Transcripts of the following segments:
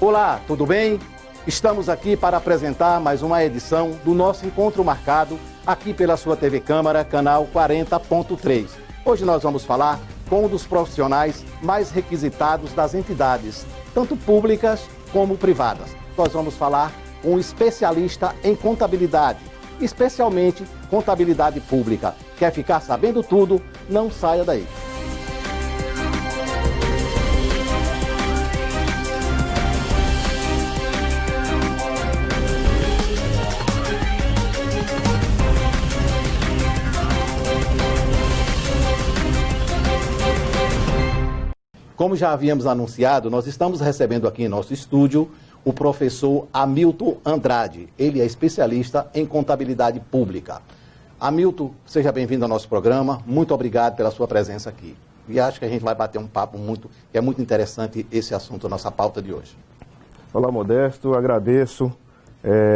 Olá, tudo bem? Estamos aqui para apresentar mais uma edição do nosso encontro marcado aqui pela sua TV Câmara, canal 40.3. Hoje nós vamos falar com um dos profissionais mais requisitados das entidades, tanto públicas como privadas. Nós vamos falar com um especialista em contabilidade, especialmente contabilidade pública. Quer ficar sabendo tudo? Não saia daí. Como já havíamos anunciado, nós estamos recebendo aqui em nosso estúdio o professor Hamilton Andrade. Ele é especialista em contabilidade pública. Hamilton, seja bem-vindo ao nosso programa. Muito obrigado pela sua presença aqui. E acho que a gente vai bater um papo que é muito interessante esse assunto, a nossa pauta de hoje. Olá, Modesto. Agradeço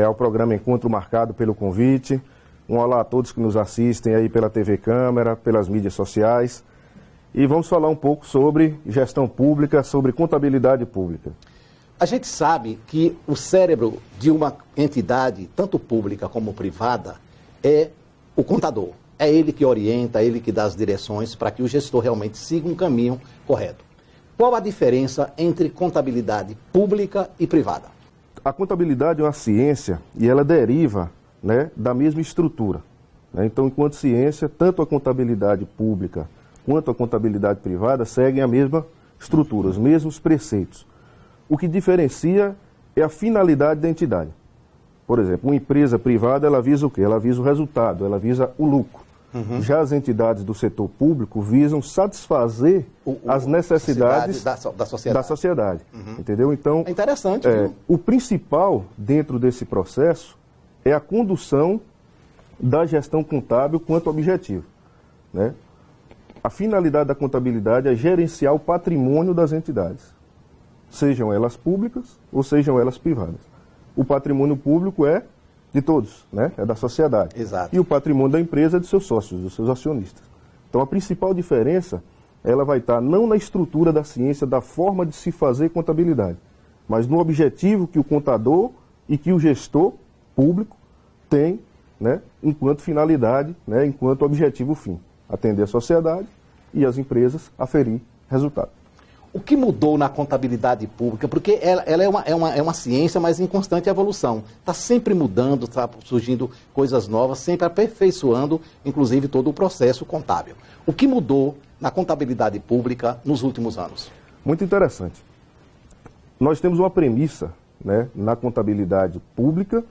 ao programa Encontro Marcado pelo convite. Um olá a todos que nos assistem aí pela TV Câmara, pelas mídias sociais. E vamos falar um pouco sobre gestão pública, sobre contabilidade pública. A gente sabe que o cérebro de uma entidade, tanto pública como privada, é o contador. É ele que orienta, é ele que dá as direções para que o gestor realmente siga um caminho correto. Qual a diferença entre contabilidade pública e privada? A contabilidade é uma ciência e ela deriva, né, da mesma estrutura. Então, enquanto ciência, tanto a contabilidade pública quanto a contabilidade privada seguem a mesma estrutura, os mesmos preceitos. O que diferencia é a finalidade da entidade. Por exemplo, uma empresa privada, ela visa o quê? Ela visa o resultado, ela visa o lucro. Já as entidades do setor público visam satisfazer as necessidades da sociedade. Entendeu? Então, é interessante. O principal dentro desse processo é a condução da gestão contábil quanto objetivo, né? A finalidade da contabilidade é gerenciar o patrimônio das entidades, sejam elas públicas ou sejam elas privadas. O patrimônio público é de todos, né? É da sociedade. Exato. E o patrimônio da empresa é de seus sócios, dos seus acionistas. Então a principal diferença, ela vai estar não na estrutura da ciência, da forma de se fazer contabilidade, mas no objetivo que o contador e que o gestor público tem, né? Enquanto finalidade, né? Enquanto objetivo fim. Atender a sociedade e as empresas aferir resultado. O que mudou na contabilidade pública? Porque ela é uma ciência, mas em constante evolução. Está sempre mudando, está surgindo coisas novas, sempre aperfeiçoando, inclusive, todo o processo contábil. O que mudou na contabilidade pública nos últimos anos? Muito interessante. Nós temos uma premissa, né, na contabilidade pública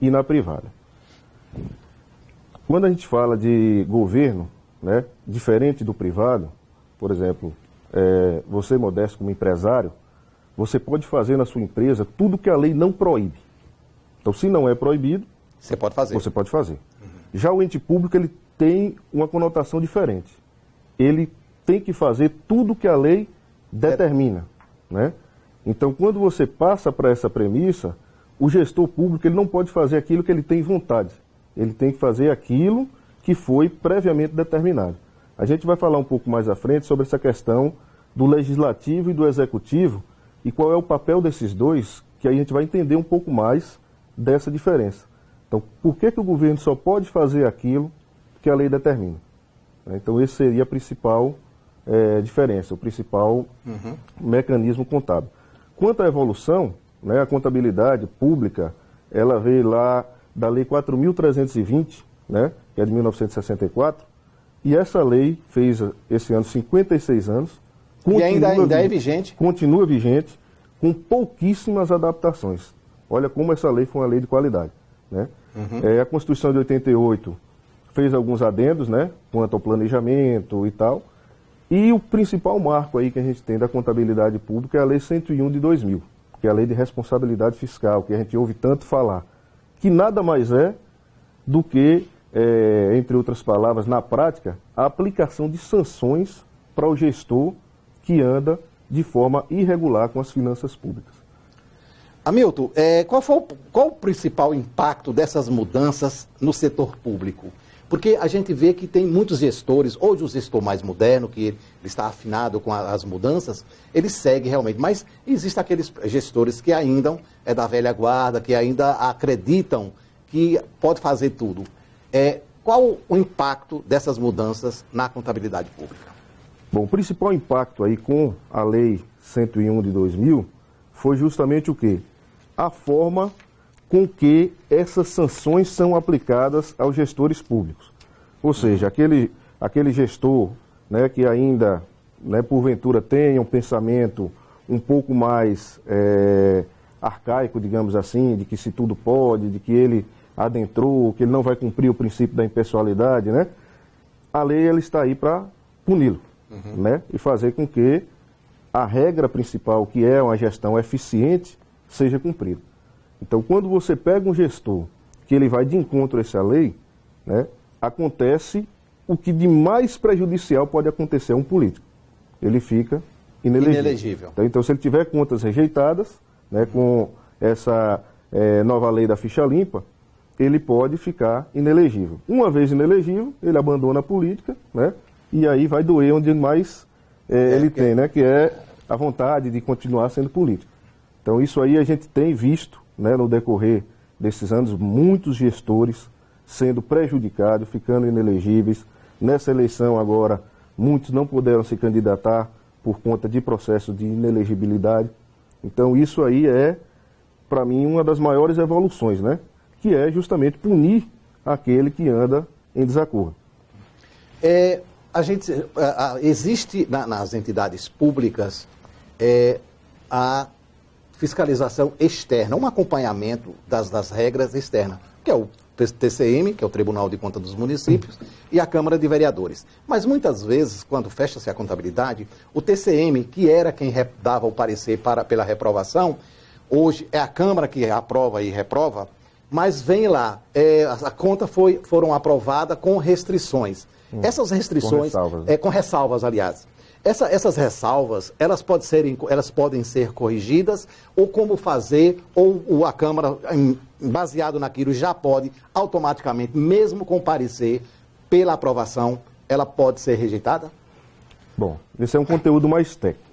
e na privada. Quando a gente fala de governo, né, diferente do privado, por exemplo, você, Modesto, como empresário, você pode fazer na sua empresa tudo que a lei não proíbe. Então, se não é proibido, você pode fazer. Você pode fazer. Já o ente público, ele tem uma conotação diferente. Ele tem que fazer tudo que a lei determina, né? Então, quando você passa para essa premissa, o gestor público, ele não pode fazer aquilo que ele tem vontade. Ele tem que fazer aquilo que foi previamente determinado. A gente vai falar um pouco mais à frente sobre essa questão do legislativo e do executivo e qual é o papel desses dois, que aí a gente vai entender um pouco mais dessa diferença. Então, por que o governo só pode fazer aquilo que a lei determina? Então, esse seria a principal diferença, o principal mecanismo contábil. Quanto à evolução, né, a contabilidade pública, ela veio lá da Lei 4.320, né, que é de 1964, e essa lei fez esse ano 56 anos. E ainda é vigente? Continua vigente, com pouquíssimas adaptações. Olha como essa lei foi uma lei de qualidade, né? A Constituição de 88 fez alguns adendos, né, quanto ao planejamento e tal. E o principal marco aí que a gente tem da contabilidade pública é a Lei 101 de 2000, que é a Lei de Responsabilidade Fiscal, que a gente ouve tanto falar, que nada mais é do que, entre outras palavras, na prática, a aplicação de sanções para o gestor que anda de forma irregular com as finanças públicas. Hamilton, qual o principal impacto dessas mudanças no setor público? Porque a gente vê que tem muitos gestores, hoje o gestor mais moderno, que ele está afinado com as mudanças, ele segue realmente. Mas existem aqueles gestores que ainda é da velha guarda, que ainda acreditam que pode fazer tudo. Qual o impacto dessas mudanças na contabilidade pública? Bom, o principal impacto aí com a Lei 101 de 2000 foi justamente o quê? A forma com que essas sanções são aplicadas aos gestores públicos. Ou seja, aquele gestor, né, que ainda, né, porventura, tenha um pensamento um pouco mais arcaico, digamos assim, de que se tudo pode, de que ele adentrou, que ele não vai cumprir o princípio da impessoalidade, né? A lei ela está aí para puni-lo, né? E fazer com que a regra principal, que é uma gestão eficiente, seja cumprida. Então, quando você pega um gestor que ele vai de encontro a essa lei, né, acontece o que de mais prejudicial pode acontecer a um político. Ele fica inelegível. Então, se ele tiver contas rejeitadas, né, com essa nova lei da ficha limpa, ele pode ficar inelegível. Uma vez inelegível, ele abandona a política, né, e aí vai doer onde mais ele tem, né, que é a vontade de continuar sendo político. Então, isso aí a gente tem visto, né, no decorrer desses anos, muitos gestores sendo prejudicados, ficando inelegíveis. Nessa eleição agora, muitos não puderam se candidatar por conta de processo de inelegibilidade. Então, isso aí é, para mim, uma das maiores evoluções, né, que é justamente punir aquele que anda em desacordo. Existe nas entidades públicas a fiscalização externa, um acompanhamento das regras externas, que é o TCM, que é o Tribunal de Contas dos Municípios, e a Câmara de Vereadores. Mas muitas vezes, quando fecha-se a contabilidade, o TCM, que era quem dava o parecer pela reprovação, hoje é a Câmara que aprova e reprova, mas vem lá, a conta foram aprovadas com restrições. Essas restrições, com ressalvas, aliás. Essas ressalvas, elas podem ser corrigidas, ou como fazer, ou a Câmara, baseado naquilo, já pode automaticamente, mesmo com parecer, pela aprovação, ela pode ser rejeitada? Bom, esse é um conteúdo mais técnico.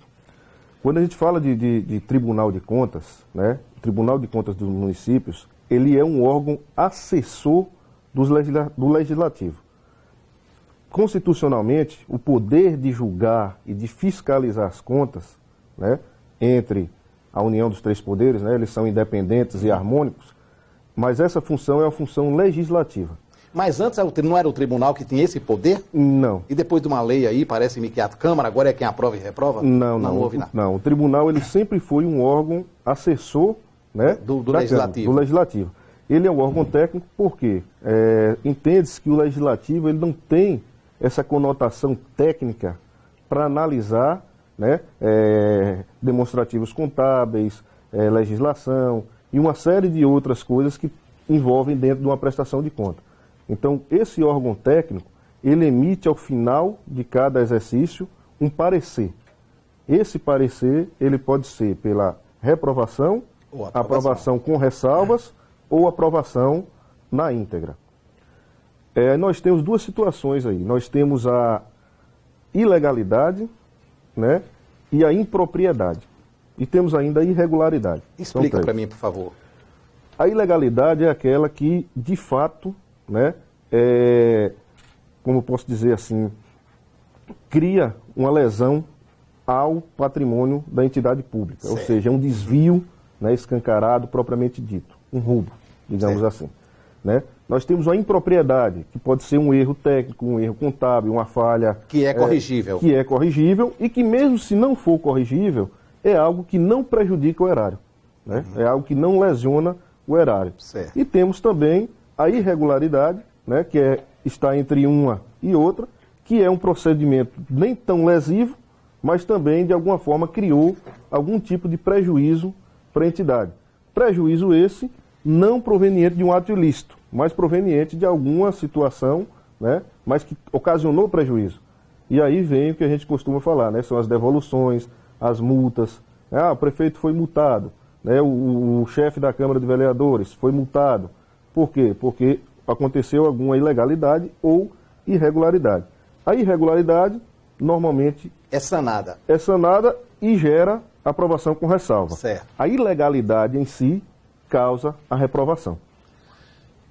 Quando a gente fala de Tribunal de Contas, né, o Tribunal de Contas dos Municípios, ele é um órgão assessor do Legislativo. Constitucionalmente, o poder de julgar e de fiscalizar as contas, né, entre a união dos três poderes, né, eles são independentes e harmônicos, mas essa função é uma função legislativa. Mas antes não era o tribunal que tinha esse poder? Não. E depois de uma lei aí, parece-me que a Câmara agora é quem aprova e reprova? Não houve nada. Não, o tribunal ele sempre foi um órgão assessor, né, do Legislativo. Do Legislativo. Ele é um órgão técnico porque entende-se que o Legislativo ele não tem essa conotação técnica para analisar, né, demonstrativos contábeis, legislação e uma série de outras coisas que envolvem dentro de uma prestação de conta. Então, esse órgão técnico, ele emite ao final de cada exercício um parecer. Esse parecer, ele pode ser pela reprovação, aprovação com ressalvas ou aprovação na íntegra. Nós temos duas situações aí. Nós temos a ilegalidade, né, e a impropriedade. E temos ainda a irregularidade. Explica para mim, por favor. A ilegalidade é aquela que, de fato, né, como eu posso dizer assim, cria uma lesão ao patrimônio da entidade pública. Certo. Ou seja, é um desvio, né, escancarado, propriamente dito. Um roubo, digamos assim. Né? Nós temos a impropriedade, que pode ser um erro técnico, um erro contábil, uma falha... Que é corrigível. Que é corrigível e que mesmo se não for corrigível, é algo que não prejudica o erário. Né? É algo que não lesiona o erário. Certo. E temos também a irregularidade, né, que está entre uma e outra, que é um procedimento nem tão lesivo, mas também, de alguma forma, criou algum tipo de prejuízo para a entidade. Prejuízo esse não proveniente de um ato ilícito, mas proveniente de alguma situação, né, mas que ocasionou prejuízo. E aí vem o que a gente costuma falar, né, são as devoluções, as multas. O prefeito foi multado, né, o chefe da Câmara de Vereadores foi multado. Por quê? Porque aconteceu alguma ilegalidade ou irregularidade. A irregularidade, normalmente, É sanada. é sanada e gera aprovação com ressalva. Certo. A ilegalidade em si causa a reprovação.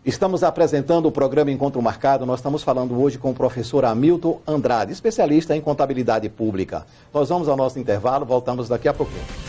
Estamos apresentando o programa Encontro Marcado. Nós estamos falando hoje com o professor Hamilton Andrade, especialista em contabilidade pública. Nós vamos ao nosso intervalo, voltamos daqui a pouquinho.